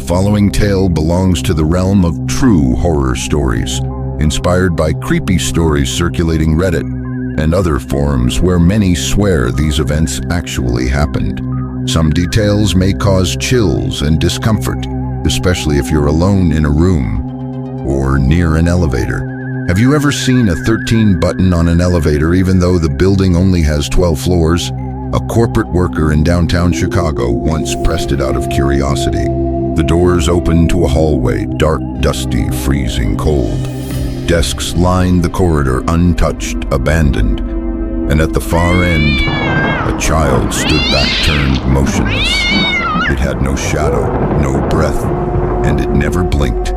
following tale belongs to the realm of true horror stories, inspired by creepy stories circulating Reddit and other forums where many swear these events actually happened. Some details may cause chills and discomfort, especially if you're alone in a room or near an elevator. Have you ever seen a 13 button on an elevator even though the building only has 12 floors? A corporate worker in downtown Chicago once pressed it out of curiosity. The doors opened to a hallway, dark, dusty, freezing cold. Desks lined the corridor, untouched, abandoned. And at the far end, a child stood back, turned motionless. It had no shadow, no breath, and it never blinked.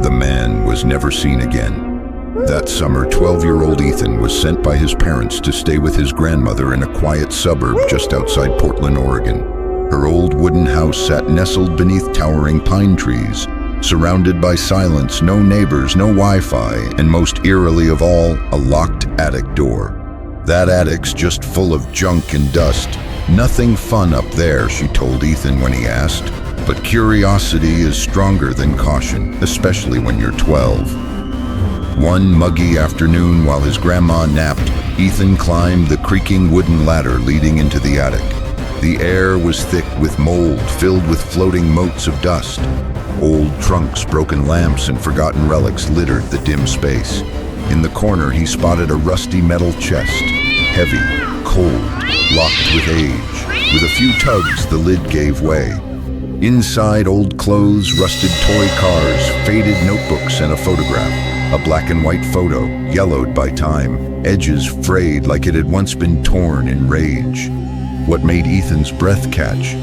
The man was never seen again. That summer, 12-year-old Ethan was sent by his parents to stay with his grandmother in a quiet suburb just outside Portland, Oregon. Her old wooden house sat nestled beneath towering pine trees, surrounded by silence, no neighbors, no Wi-Fi, and most eerily of all, a locked attic door. That attic's just full of junk and dust. Nothing fun up there, she told Ethan when he asked. But curiosity is stronger than caution, especially when you're 12. One muggy afternoon while his grandma napped, Ethan climbed the creaking wooden ladder leading into the attic. The air was thick with mold, filled with floating motes of dust. Old trunks, broken lamps, and forgotten relics littered the dim space. In the corner, he spotted a rusty metal chest, heavy, cold, locked with age. With a few tugs, the lid gave way. Inside, old clothes, rusted toy cars, faded notebooks, and a photograph. A black and white photo, yellowed by time, edges frayed like it had once been torn in rage. What made Ethan's breath catch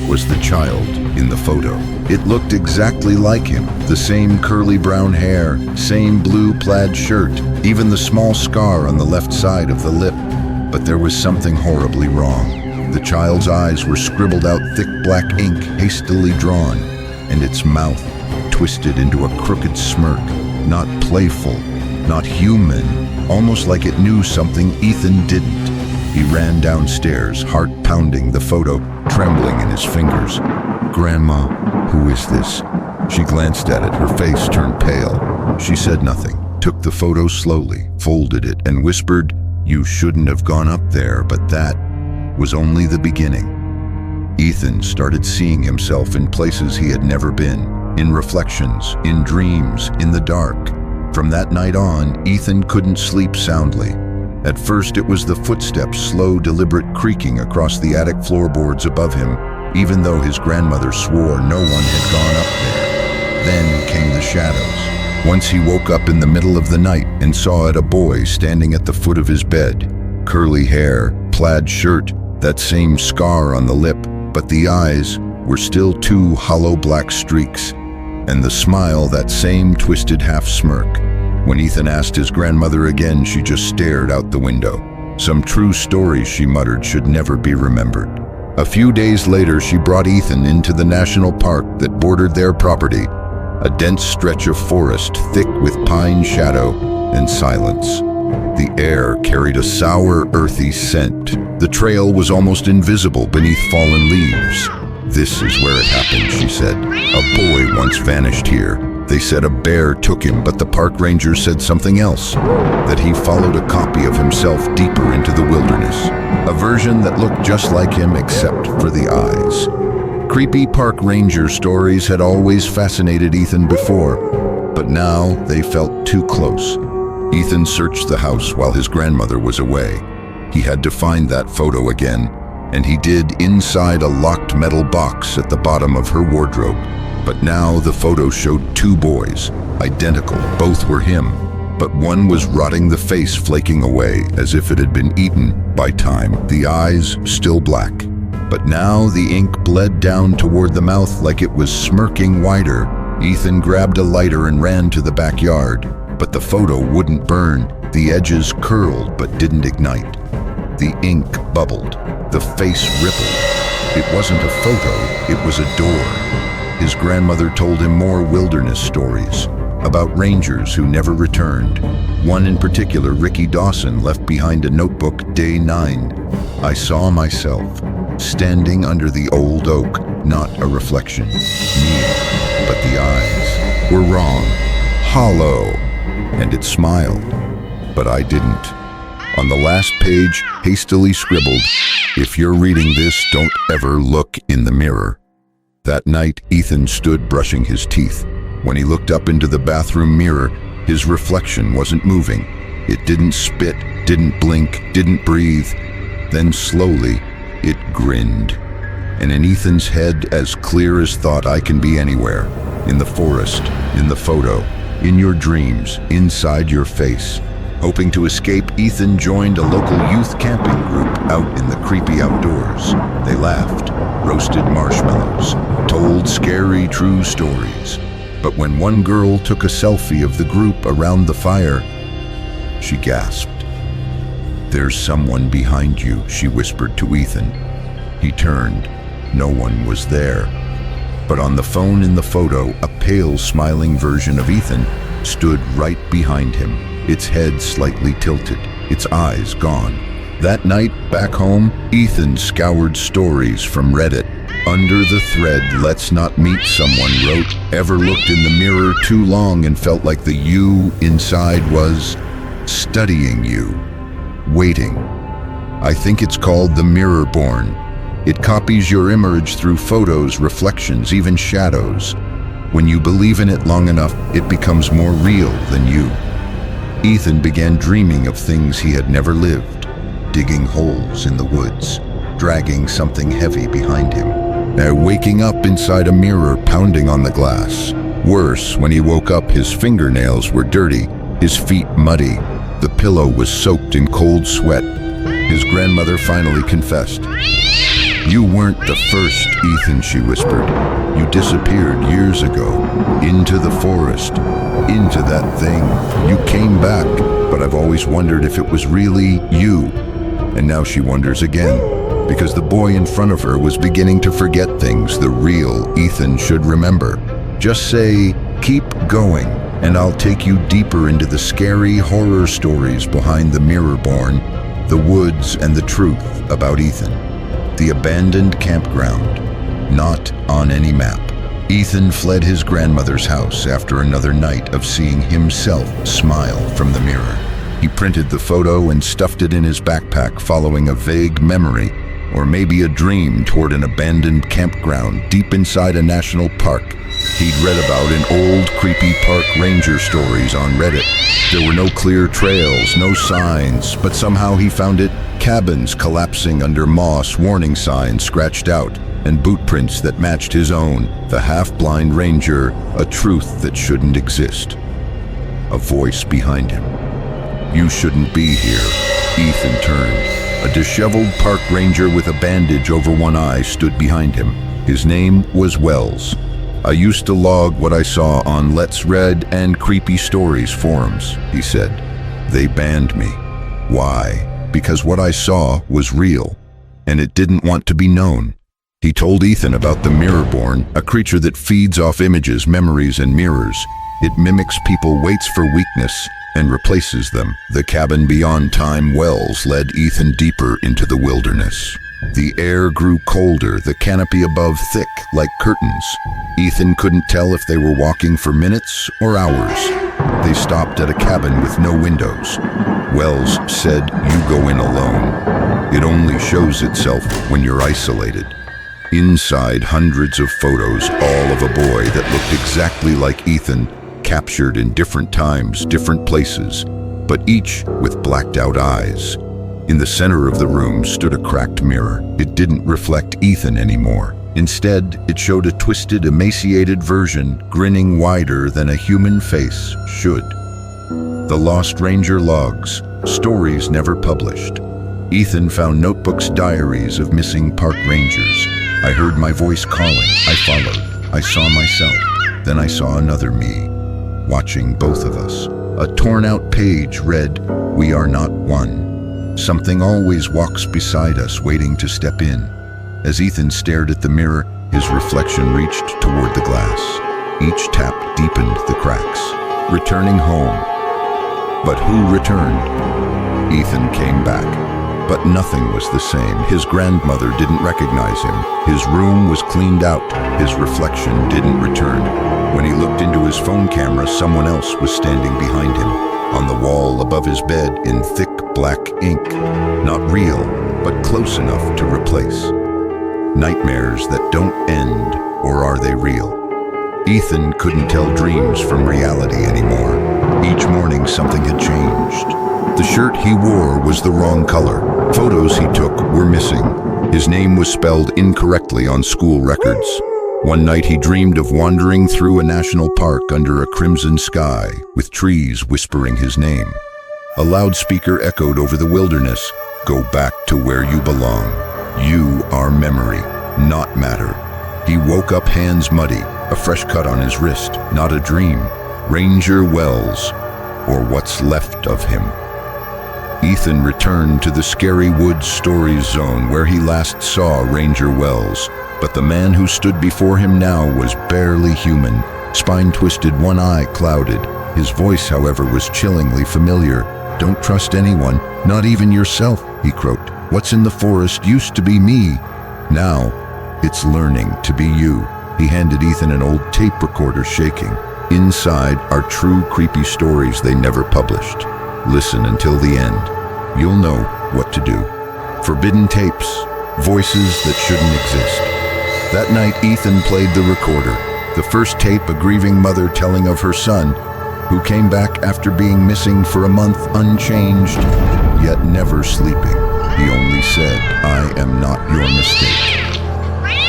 was the child in the photo. It looked exactly like him, the same curly brown hair, same blue plaid shirt, even the small scar on the left side of the lip. But there was something horribly wrong. The child's eyes were scribbled out thick black ink, hastily drawn, and its mouth twisted into a crooked smirk. Not playful, not human, almost like it knew something Ethan didn't. He ran downstairs, heart pounding, the photo trembling in his fingers. "Grandma, who is this?" She glanced at it, her face turned pale. She said nothing, took the photo slowly, folded it, and whispered, "You shouldn't have gone up there," but that was only the beginning. Ethan started seeing himself in places he had never been. In reflections, in dreams, in the dark. From that night on, Ethan couldn't sleep soundly. At first it was the footsteps, slow, deliberate creaking across the attic floorboards above him, even though his grandmother swore no one had gone up there. Then came the shadows. Once he woke up in the middle of the night and saw a boy standing at the foot of his bed. Curly hair, plaid shirt, that same scar on the lip, but the eyes were still two hollow black streaks. And the smile, that same twisted half smirk. When Ethan asked his grandmother again, she just stared out the window. Some true stories, she muttered, should never be remembered. A few days later, she brought Ethan into the national park that bordered their property, a dense stretch of forest thick with pine shadow and silence. The air carried a sour, earthy scent. The trail was almost invisible beneath fallen leaves. "This is where it happened," she said. "A boy once vanished here. They said a bear took him, but the park ranger said something else, that he followed a copy of himself deeper into the wilderness. A version that looked just like him except for the eyes." Creepy park ranger stories had always fascinated Ethan before, but now they felt too close. Ethan searched the house while his grandmother was away. He had to find that photo again, and he did inside a locked metal box at the bottom of her wardrobe. But now the photo showed two boys, identical, both were him, but one was rotting, the face flaking away as if it had been eaten by time, the eyes still black. But now the ink bled down toward the mouth like it was smirking wider. Ethan grabbed a lighter and ran to the backyard, but the photo wouldn't burn. The edges curled but didn't ignite. The ink bubbled. The face rippled. It wasn't a photo, it was a door. His grandmother told him more wilderness stories about rangers who never returned. One in particular, Ricky Dawson, left behind a notebook, Day 9. "I saw myself standing under the old oak, not a reflection. Me, but the eyes were wrong, hollow, and it smiled, but I didn't. On the last page, hastily scribbled, "If you're reading this, don't ever look in the mirror." That night, Ethan stood brushing his teeth. When he looked up into the bathroom mirror, his reflection wasn't moving. It didn't spit, didn't blink, didn't breathe. Then slowly, it grinned. And in Ethan's head, as clear as thought, I can be anywhere. In the forest, in the photo, in your dreams, inside your face. Hoping to escape, Ethan joined a local youth camping group out in the creepy outdoors. They laughed, roasted marshmallows, told scary true stories. But when one girl took a selfie of the group around the fire, she gasped. "There's someone behind you," she whispered to Ethan. He turned. No one was there. But on the phone in the photo, a pale, smiling version of Ethan stood right behind him, its head slightly tilted, its eyes gone. That night, back home, Ethan scoured stories from Reddit. Under the thread, "Let's not meet someone," wrote, "Ever looked in the mirror too long and felt like the you inside was studying you, waiting. I think it's called the mirror born. It copies your image through photos, reflections, even shadows. When you believe in it long enough, it becomes more real than you." Ethan began dreaming of things he had never lived, digging holes in the woods, dragging something heavy behind him. Now waking up inside a mirror pounding on the glass. Worse, when he woke up, his fingernails were dirty, his feet muddy. The pillow was soaked in cold sweat. His grandmother finally confessed. "You weren't the first, Ethan," she whispered. "You disappeared years ago, into the forest, into that thing. You came back, but I've always wondered if it was really you." And now she wonders again, because the boy in front of her was beginning to forget things the real Ethan should remember. Just say, "Keep going," and I'll take you deeper into the scary horror stories behind the mirror born, the woods, and the truth about Ethan. The abandoned campground, not on any map. Ethan fled his grandmother's house after another night of seeing himself smile from the mirror. He printed the photo and stuffed it in his backpack, following a vague memory, or maybe a dream, toward an abandoned campground deep inside a national park he'd read about in old creepy park ranger stories on Reddit. There were no clear trails, no signs, but somehow he found it. Cabins collapsing under moss, warning signs scratched out, and boot prints that matched his own. The half-blind ranger, a truth that shouldn't exist. A voice behind him. "You shouldn't be here." Ethan turned. A disheveled park ranger with a bandage over one eye stood behind him. His name was Wells. "I used to log what I saw on Let's Read and Creepy Stories forums," he said. "They banned me. Why? Because what I saw was real, and it didn't want to be known." He told Ethan about the Mirrorborn, a creature that feeds off images, memories, and mirrors. It mimics people, waits for weakness, and replaces them. The cabin beyond time. Wells led Ethan deeper into the wilderness. The air grew colder, the canopy above thick like curtains. Ethan couldn't tell if they were walking for minutes or hours. They stopped at a cabin with no windows. Wells said, "You go in alone. It only shows itself when you're isolated." Inside, hundreds of photos, all of a boy that looked exactly like Ethan, captured in different times, different places, but each with blacked out eyes. In the center of the room stood a cracked mirror. It didn't reflect Ethan anymore. Instead, it showed a twisted, emaciated version, grinning wider than a human face should. The Lost Ranger logs, stories never published. Ethan found notebooks, diaries of missing park rangers. "I heard my voice calling. I followed. I saw myself. Then I saw another me, watching both of us." A torn-out page read, "We are not one. Something always walks beside us, waiting to step in." As Ethan stared at the mirror, his reflection reached toward the glass. Each tap deepened the cracks. Returning home. But who returned? Ethan came back. But nothing was the same. His grandmother didn't recognize him. His room was cleaned out. His reflection didn't return. When he looked into his phone camera, someone else was standing behind him, on the wall above his bed in thick black ink. Not real, but close enough to replace. Nightmares that don't end, or are they real? Ethan couldn't tell dreams from reality anymore. Each morning something had changed. The shirt he wore was the wrong color. Photos he took were missing. His name was spelled incorrectly on school records. One night he dreamed of wandering through a national park under a crimson sky, with trees whispering his name. A loudspeaker echoed over the wilderness. Go back to where you belong. You are memory, not matter. He woke up hands muddy, a fresh cut on his wrist, not a dream. Ranger Wells, or what's left of him. Ethan returned to the Scary Woods Stories zone where he last saw Ranger Wells, but the man who stood before him now was barely human, spine twisted, one eye clouded. His voice, however, was chillingly familiar. Don't trust anyone, not even yourself, he croaked. What's in the forest used to be me. Now, it's learning to be you. He handed Ethan an old tape recorder, shaking. Inside are true creepy stories they never published. Listen until the end. You'll know what to do. Forbidden tapes, voices that shouldn't exist. That night, Ethan played the recorder. The first tape, a grieving mother telling of her son, who came back after being missing for a month, unchanged, yet never sleeping. He only said, "I am not your mistake."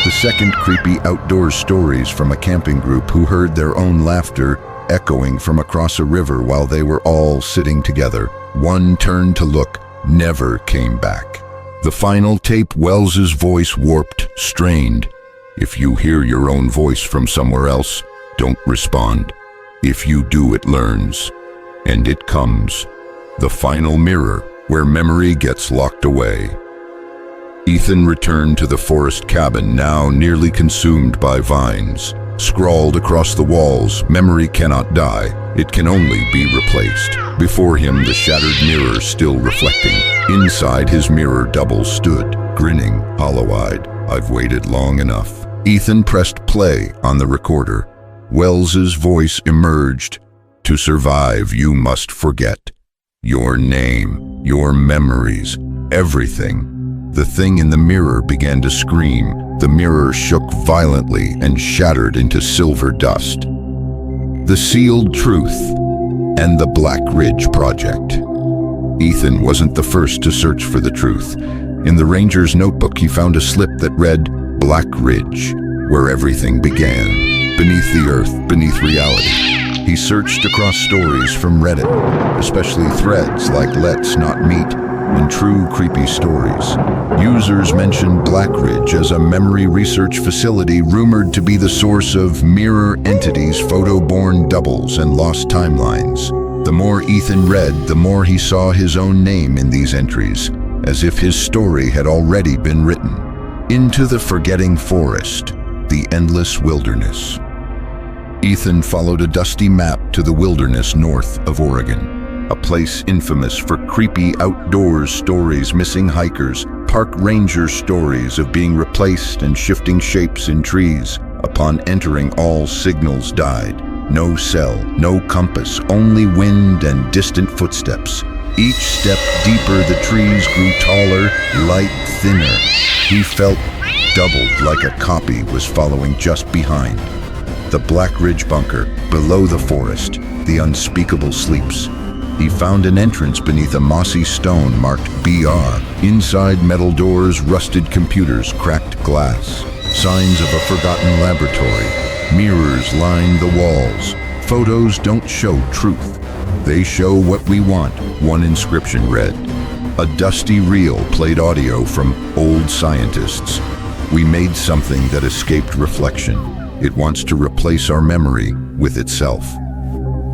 The second, creepy outdoor stories from a camping group who heard their own laughter echoing from across a river while they were all sitting together. One turned to look, never came back. The final tape, Wells's voice warped, strained. If you hear your own voice from somewhere else, don't respond. If you do, it learns. And it comes. The final mirror, where memory gets locked away. Ethan returned to the forest cabin, now nearly consumed by vines. Scrawled across the walls, memory cannot die, it can only be replaced. Before him, the shattered mirror still reflecting. Inside, his mirror double stood, grinning, hollow-eyed. I've waited long enough. Ethan pressed play on the recorder. Wells's voice emerged. To survive, you must forget. Your name, your memories, everything. The thing in the mirror began to scream. The mirror shook violently and shattered into silver dust. The Sealed Truth and the Black Ridge Project. Ethan wasn't the first to search for the truth. In the ranger's notebook, he found a slip that read, Black Ridge, where everything began. Beneath the earth, beneath reality. He searched across stories from Reddit, especially threads like Let's Not Meet and True Creepy Stories. Users mentioned Black Ridge as a memory research facility rumored to be the source of mirror entities, photo-born doubles, and lost timelines. The more Ethan read, the more he saw his own name in these entries, as if his story had already been written. Into the Forgetting Forest, the Endless Wilderness. Ethan followed a dusty map to the wilderness north of Oregon, a place infamous for creepy outdoors stories, missing hikers, park ranger stories of being replaced and shifting shapes in trees. Upon entering, all signals died. No cell, no compass, only wind and distant footsteps. Each step deeper, the trees grew taller, light thinner. He felt doubled, like a copy was following just behind. The Black Ridge bunker, below the forest, the unspeakable sleeps. He found an entrance beneath a mossy stone marked BR. Inside, metal doors, rusted computers, cracked glass. Signs of a forgotten laboratory. Mirrors lined the walls. Photos don't show truth. They show what we want, one inscription read. A dusty reel played audio from old scientists. We made something that escaped reflection. It wants to replace our memory with itself.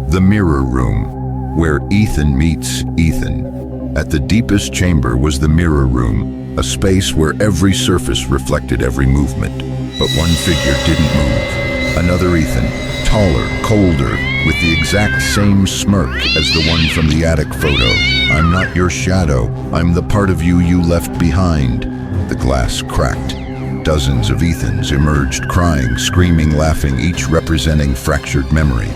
The Mirror Room, where Ethan meets Ethan. At the deepest chamber was the Mirror Room, a space where every surface reflected every movement. But one figure didn't move. Another Ethan, taller, colder, with the exact same smirk as the one from the attic photo. I'm not your shadow. I'm the part of you you left behind. The glass cracked. Dozens of Ethans emerged crying, screaming, laughing, each representing fractured memory.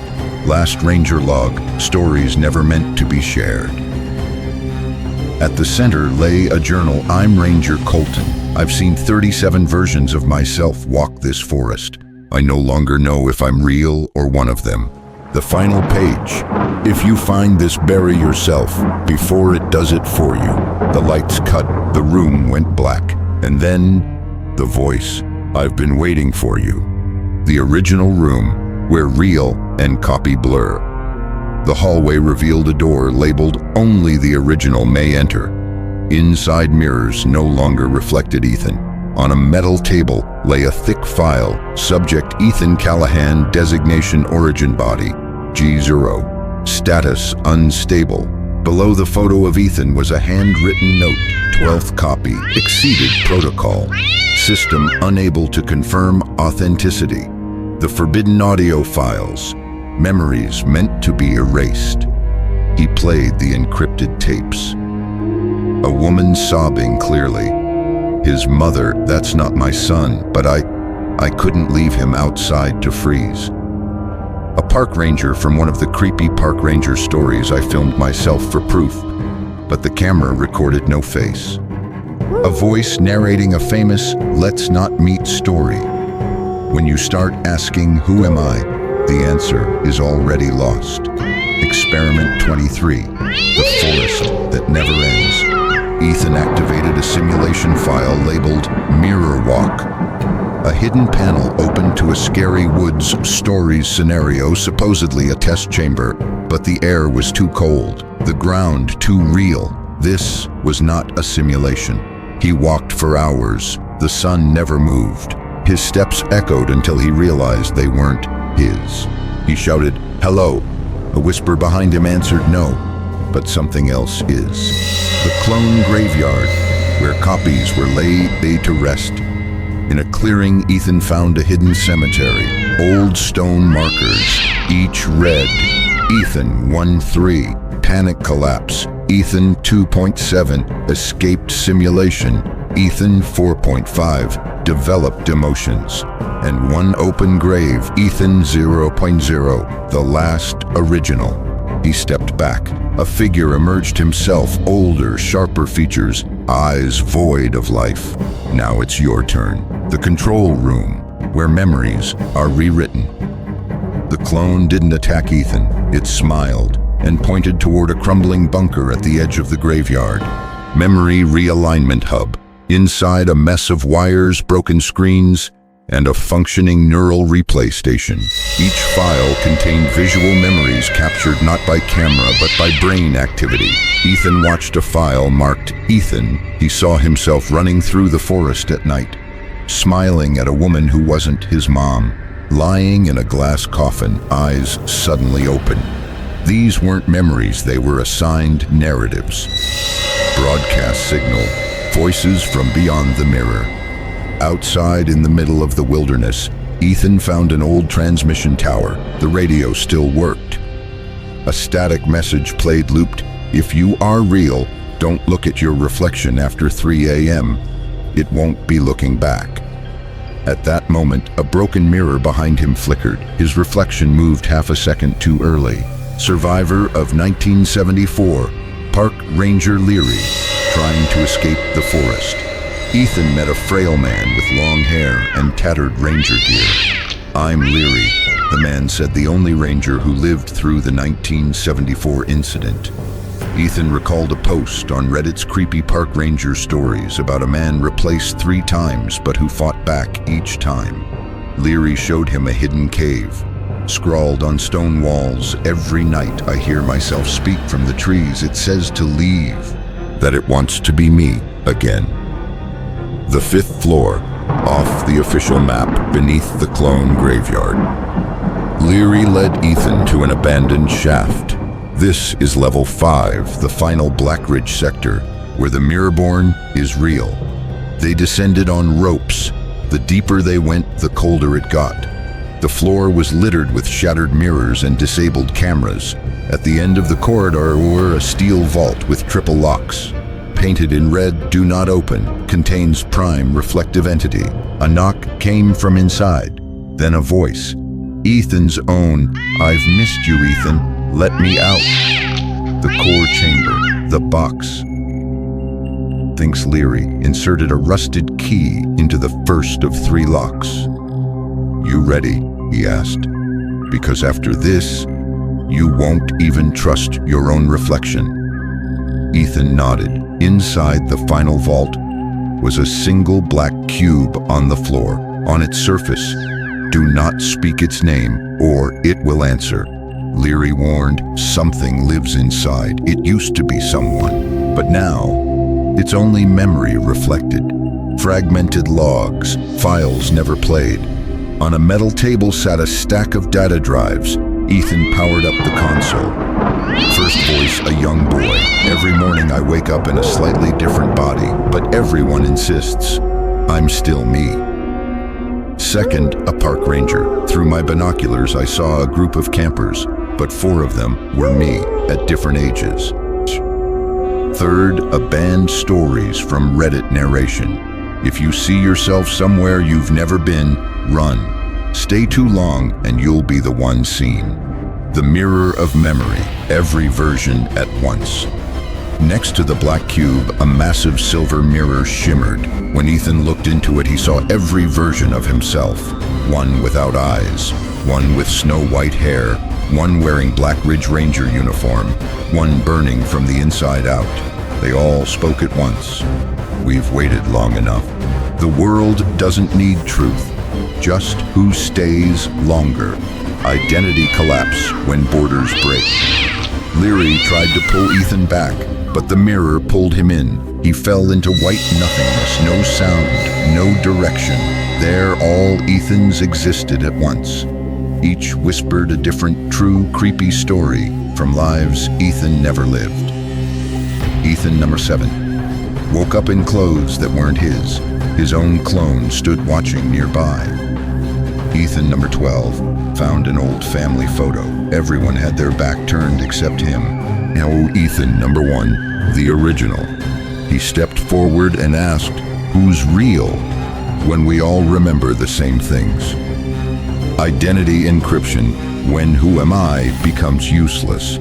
Last Ranger log, stories never meant to be shared. At the center lay a journal. I'm Ranger Colton. I've seen 37 versions of myself walk this forest. I no longer know if I'm real or one of them. The final page. If you find this, bury yourself before it does it for you. The lights cut, the room went black. And then, the voice. I've been waiting for you. The original room, where real and copy blur. The hallway revealed a door labeled "Only the original may enter." Inside, mirrors no longer reflected Ethan. On a metal table lay a thick file, subject Ethan Callahan, designation origin body, G0, status unstable. Below the photo of Ethan was a handwritten note, 12th copy, exceeded protocol. System unable to confirm authenticity. The forbidden audio files, memories meant to be erased. He played the encrypted tapes. A woman sobbing clearly. His mother, that's not my son, but I couldn't leave him outside to freeze. A park ranger from one of the creepy park ranger stories I filmed myself for proof, but the camera recorded no face. A voice narrating a famous "Let's Not Meet" story. When you start asking, who am I? The answer is already lost. Experiment 23, the forest that never ends. Ethan activated a simulation file labeled Mirror Walk. A hidden panel opened to a scary woods stories scenario, supposedly a test chamber, but the air was too cold, the ground too real. This was not a simulation. He walked for hours. The sun never moved. His steps echoed until he realized they weren't his. He shouted, "Hello." A whisper behind him answered, "No, but something else is." The clone graveyard, where copies were laid to rest. In a clearing, Ethan found a hidden cemetery, old stone markers, each red. Ethan 1-3, panic collapse. Ethan 2.7, escaped simulation. Ethan 4.5, developed emotions. And one open grave, Ethan 0.0, the last original. He stepped back. A figure emerged, himself, older, sharper features, eyes void of life. Now it's your turn. The control room, where memories are rewritten. The clone didn't attack Ethan. It smiled and pointed toward a crumbling bunker at the edge of the graveyard. Memory realignment hub. Inside, a mess of wires, broken screens, and a functioning neural replay station. Each file contained visual memories captured not by camera but by brain activity. Ethan watched a file marked Ethan. He saw himself running through the forest at night, smiling at a woman who wasn't his mom, lying in a glass coffin, eyes suddenly open. These weren't memories, they were assigned narratives. Broadcast signal, voices from beyond the mirror. Outside in the middle of the wilderness, Ethan found an old transmission tower. The radio still worked. A static message played looped. If you are real, don't look at your reflection after 3 a.m. It won't be looking back. At that moment, a broken mirror behind him flickered. His reflection moved half a second too early. Survivor of 1974, Park Ranger Leary, trying to escape the forest. Ethan met a frail man with long hair and tattered ranger gear. "I'm Leary," the man said, the only ranger who lived through the 1974 incident. Ethan recalled a post on Reddit's creepy park ranger stories about a man replaced 3 times but who fought back each time. Leary showed him a hidden cave. Scrawled on stone walls, "Every night I hear myself speak from the trees. It says to leave, that it wants to be me again." The 5th floor, off the official map beneath the clone graveyard. Leary led Ethan to an abandoned shaft. This is level 5, the final Black Ridge sector, where the Mirrorborn is real. They descended on ropes. The deeper they went, the colder it got. The floor was littered with shattered mirrors and disabled cameras. At the end of the corridor were a steel vault with triple locks. Painted in red, "Do not open," contains prime reflective entity. A knock came from inside, then a voice. Ethan's own, "I've missed you, Ethan. Let me out." The core chamber, the box. Thinks Leary inserted a rusted key into the first of 3 locks. "You ready?" he asked. "Because after this, you won't even trust your own reflection." Ethan nodded. Inside the final vault was a single black cube on the floor. On its surface, "Do not speak its name, or it will answer." Leary warned, "Something lives inside. It used to be someone, but now it's only memory reflected. Fragmented logs, files never played." On a metal table sat a stack of data drives. Ethan powered up the console. First voice, a young boy. "Every morning I wake up in a slightly different body, but everyone insists I'm still me." Second, a park ranger. "Through my binoculars I saw a group of campers, but 4 of them were me at different ages." Third, a banned stories from Reddit narration. "If you see yourself somewhere you've never been, run. Stay too long and you'll be the one seen." The mirror of memory, every version at once. Next to the black cube, a massive silver mirror shimmered. When Ethan looked into it, he saw every version of himself. One without eyes, one with snow-white hair, one wearing Black Ridge Ranger uniform, one burning from the inside out. They all spoke at once. "We've waited long enough. The world doesn't need truth, just who stays longer." Identity collapse when borders break. Leary tried to pull Ethan back, but the mirror pulled him in. He fell into white nothingness, no sound, no direction. There all Ethans existed at once. Each whispered a different, true, creepy story from lives Ethan never lived. Ethan number 7 woke up in clothes that weren't his. His own clone stood watching nearby. Ethan number 12 found an old family photo. Everyone had their back turned except him. Now Ethan number 1, the original. He stepped forward and asked, "Who's real?" when we all remember the same things. Identity encryption, when "who am I" becomes useless.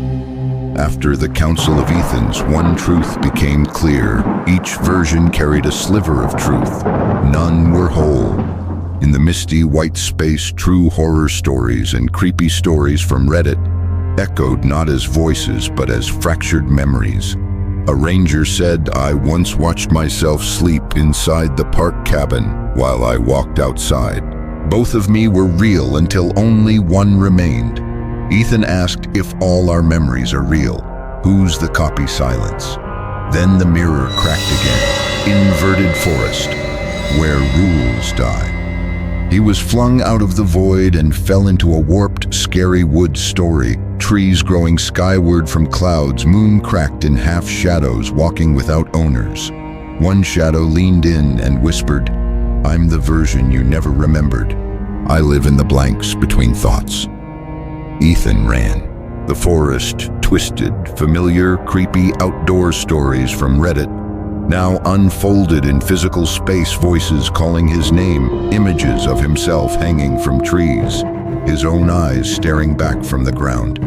After the Council of Ethans, one truth became clear. Each version carried a sliver of truth. None were whole. In the misty white space, true horror stories and creepy stories from Reddit echoed not as voices but as fractured memories. A ranger said, "I once watched myself sleep inside the park cabin while I walked outside. Both of me were real until only one remained." Ethan asked, "If all our memories are real, who's the copy?" Silence. Then the mirror cracked again. Inverted forest, where rules die. He was flung out of the void and fell into a warped, scary wood story. Trees growing skyward from clouds, moon cracked in half shadows, walking without owners. One shadow leaned in and whispered, "I'm the version you never remembered. I live in the blanks between thoughts." Ethan ran. The forest, twisted, familiar, creepy outdoor stories from Reddit, now unfolded in physical space, voices calling his name, images of himself hanging from trees, his own eyes staring back from the ground.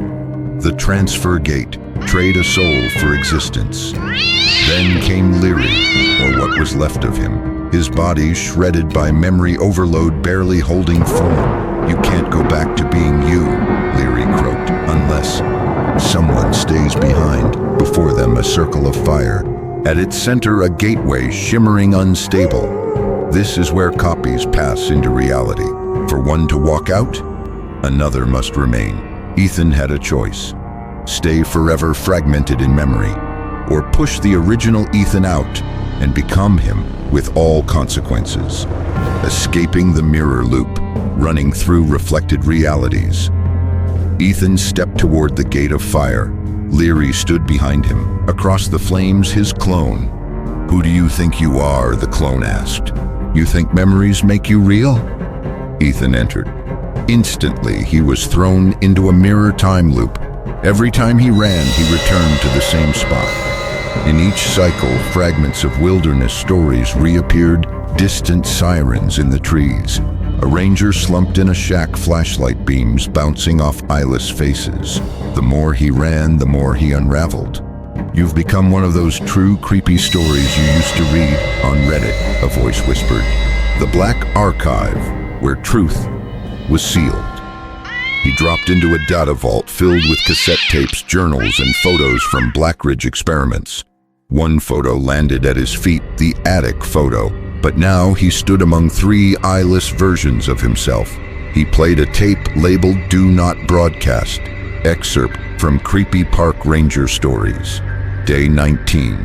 The transfer gate, trade a soul for existence. Then came Leary, or what was left of him, his body shredded by memory overload, barely holding form. "You can't go back to being you," Leary croaked, "unless someone stays behind." Before them, a circle of fire. At its center, a gateway shimmering unstable. This is where copies pass into reality. For one to walk out, another must remain. Ethan had a choice. Stay forever fragmented in memory, or push the original Ethan out and become him with all consequences. Escaping the mirror loop, running through reflected realities. Ethan stepped toward the gate of fire. Leary stood behind him. Across the flames, his clone. "Who do you think you are?" the clone asked. "You think memories make you real?" Ethan entered. Instantly, he was thrown into a mirror time loop. Every time he ran, he returned to the same spot. In each cycle, fragments of wilderness stories reappeared, distant sirens in the trees. A ranger slumped in a shack, flashlight beams bouncing off eyeless faces. The more he ran, the more he unraveled. "You've become one of those true creepy stories you used to read on Reddit," a voice whispered. "The black archive, where truth was sealed." He dropped into a data vault filled with cassette tapes, journals, and photos from Black Ridge experiments. One photo landed at his feet, the attic photo, but now he stood among three eyeless versions of himself. He played a tape labeled "Do Not Broadcast," excerpt from Creepy Park Ranger Stories. Day 19.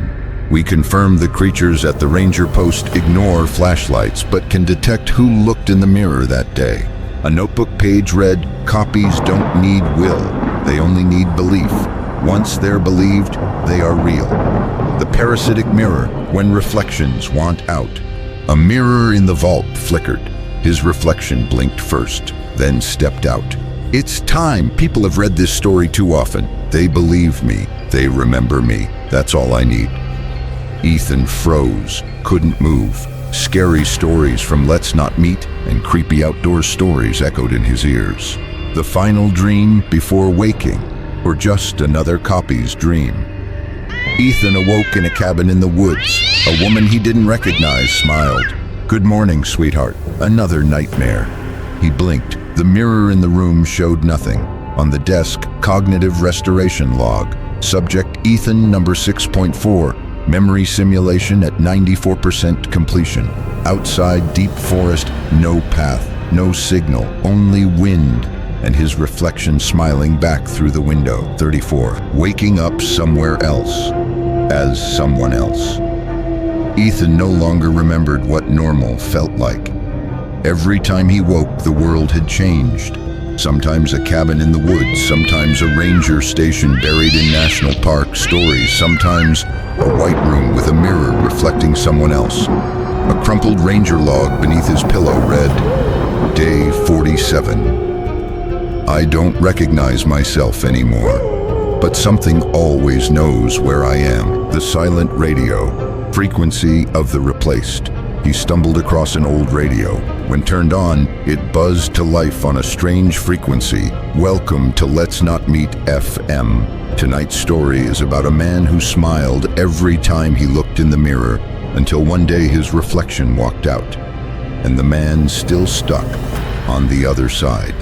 We confirm the creatures at the ranger post ignore flashlights but can detect who looked in the mirror that day. A notebook page read, "Copies don't need will, they only need belief. Once they're believed, they are real." The parasitic mirror, when reflections want out. A mirror in the vault flickered. His reflection blinked first, then stepped out. "It's time. People have read this story too often. They believe me. They remember me. That's all I need." Ethan froze, couldn't move. Scary stories from Let's Not Meet and creepy outdoor stories echoed in his ears. The final dream before waking, or just another copy's dream. Ethan awoke in a cabin in the woods. A woman he didn't recognize smiled. "Good morning, sweetheart. Another nightmare." He blinked. The mirror in the room showed nothing. On the desk, cognitive restoration log. Subject Ethan number 6.4. Memory simulation at 94% completion. Outside, deep forest, no path, no signal, only wind, and his reflection smiling back through the window. 34. Waking up somewhere else, as someone else. Ethan no longer remembered what normal felt like. Every time he woke, the world had changed. Sometimes a cabin in the woods, sometimes a ranger station buried in national park stories, sometimes a white room with a mirror reflecting someone else. A crumpled ranger log beneath his pillow read, Day 47. I don't recognize myself anymore, but something always knows where I am. The silent radio, frequency of the replaced. He stumbled across an old radio. When turned on, it buzzed to life on a strange frequency. Welcome to Let's Not Meet FM. Tonight's story is about a man who smiled every time he looked in the mirror until one day his reflection walked out, and the man still stuck on the other side.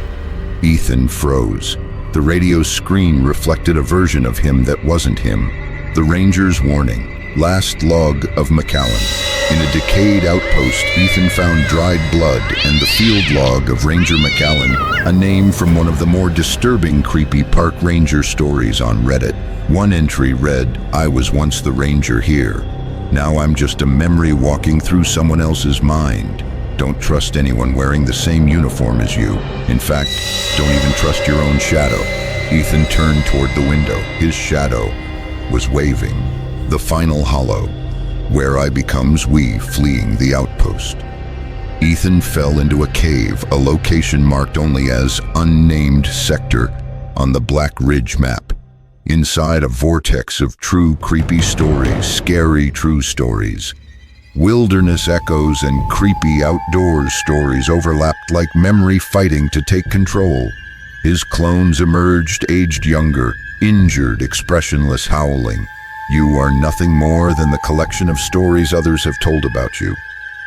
Ethan froze. The radio's screen reflected a version of him that wasn't him. The ranger's warning. Last log of McAllen. In a decayed outpost, Ethan found dried blood and the field log of Ranger McAllen, a name from one of the more disturbing creepy park ranger stories on Reddit. One entry read, I was once the ranger here. Now I'm just a memory walking through someone else's mind. Don't trust anyone wearing the same uniform as you. In fact, don't even trust your own shadow. Ethan turned toward the window. His shadow was waving. The final hollow, where I becomes we fleeing the outpost. Ethan fell into a cave, a location marked only as unnamed sector on the Black Ridge map. Inside a vortex of true creepy stories, scary true stories. Wilderness echoes and creepy outdoors stories overlapped like memory fighting to take control. His clones emerged, aged younger, injured, expressionless, howling. You are nothing more than the collection of stories others have told about you.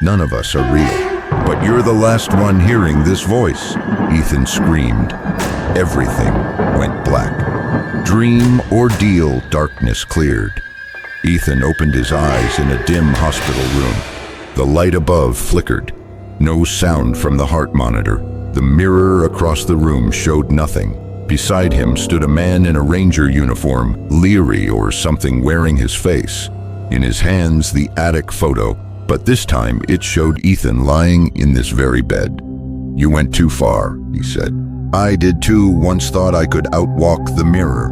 None of us are real, but you're the last one hearing this voice. Ethan screamed. Everything went black. Dream, ordeal, darkness cleared. Ethan opened his eyes in a dim hospital room. The light above flickered. No sound from the heart monitor. The mirror across the room showed nothing. Beside him stood a man in a ranger uniform, leery or something wearing his face. In his hands, the attic photo, but this time it showed Ethan lying in this very bed. You went too far, he said. I did too, once thought I could outwalk the mirror.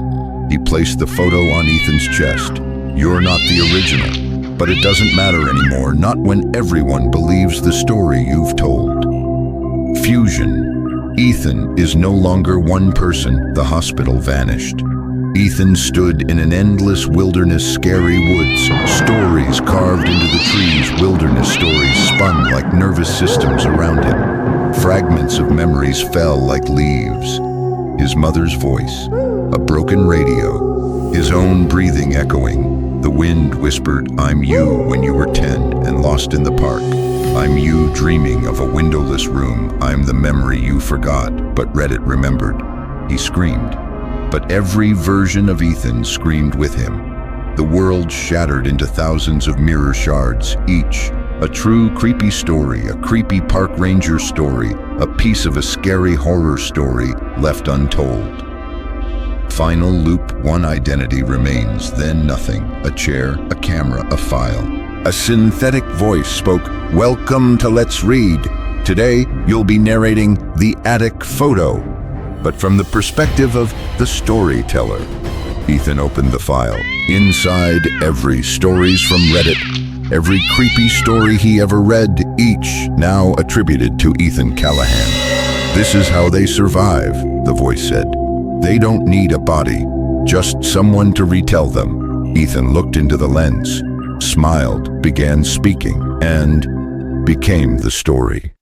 He placed the photo on Ethan's chest. You're not the original, but it doesn't matter anymore, not when everyone believes the story you've told. Fusion. Ethan is no longer one person. The hospital vanished. Ethan stood in an endless wilderness, scary woods, stories carved into the trees, wilderness stories spun like nervous systems around him. Fragments of memories fell like leaves. His mother's voice, a broken radio, his own breathing echoing. The wind whispered, "I'm you when you were 10 and lost in the park. I'm you dreaming of a windowless room. I'm the memory you forgot, but Reddit remembered." He screamed. But every version of Ethan screamed with him. The world shattered into thousands of mirror shards, each a true creepy story, a creepy park ranger story, a piece of a scary horror story left untold. Final loop, one identity remains, then nothing. A chair, a camera, a file. A synthetic voice spoke, "Welcome to Let's Read. Today, you'll be narrating the attic photo, but from the perspective of the storyteller." Ethan opened the file. Inside, every stories from Reddit, every creepy story he ever read, each now attributed to Ethan Callahan. "This is how they survive," the voice said. "They don't need a body, just someone to retell them." Ethan looked into the lens, smiled, began speaking, and became the story.